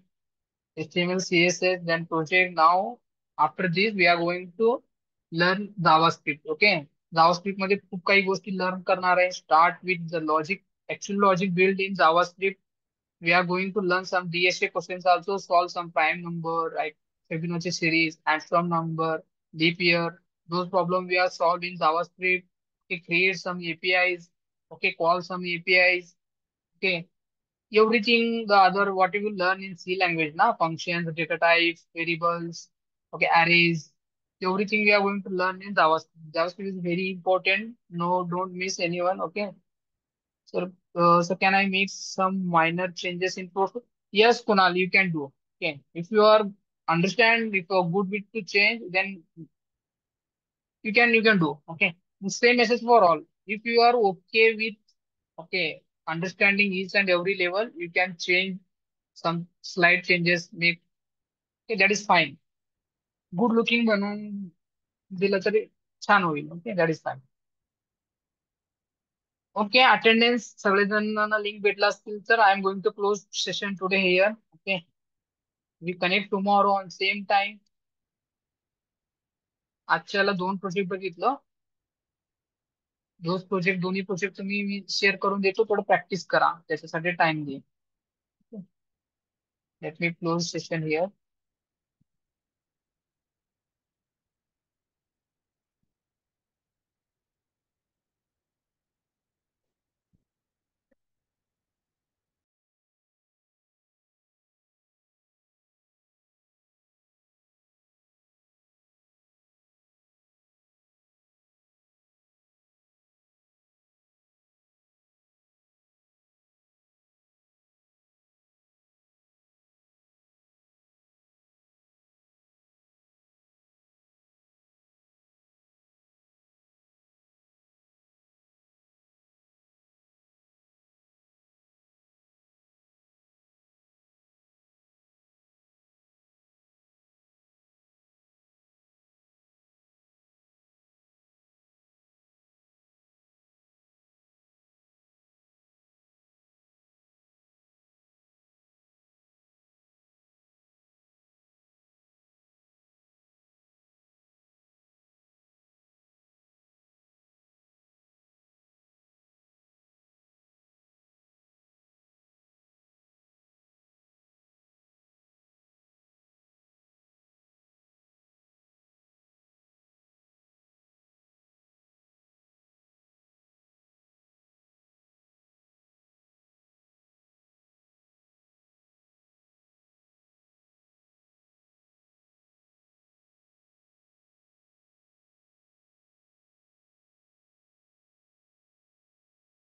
B: HTML, CSS, then project. Now, after this, we are going to learn JavaScript. Okay. JavaScript मध्ये खूप काही गोष्टी learn करणार आहे. Start with the logic, actual logic built in JavaScript. We are going to learn some DSA questions also, solve some prime number, like Fibonacci series, Angstrom number, leap year. Those problems we are solved in JavaScript. Okay, create some APIs. Okay, call some APIs. Okay, everything the other what you will learn in C language, na functions, data types, variables, okay, arrays. Everything we are going to learn in JavaScript. JavaScript is very important. No, don't miss anyone. Okay. So can I make some minor changes in profile? Yes, Kunal, you can do. Okay. If you are understand, if you are good with to change, then you can do. Okay. The same message for all. If you are okay with okay understanding each and every level, you can change some slight changes. Make okay, that is fine. Good looking बनवून दिलं तरी छान होईल. Okay, that is fine. Okay, attendance सगळेजणांना link भेटला असतील तर I am going to close session today here. Okay, we connect tomorrow on same time. आजच्याला 2 प्रोजेक्ट बघितलं. दोन्ही प्रोजेक्ट तुम्ही मी शेअर करून देतो, थोडं प्रॅक्टिस करा, त्याच्यासाठी time they. Let me close session here.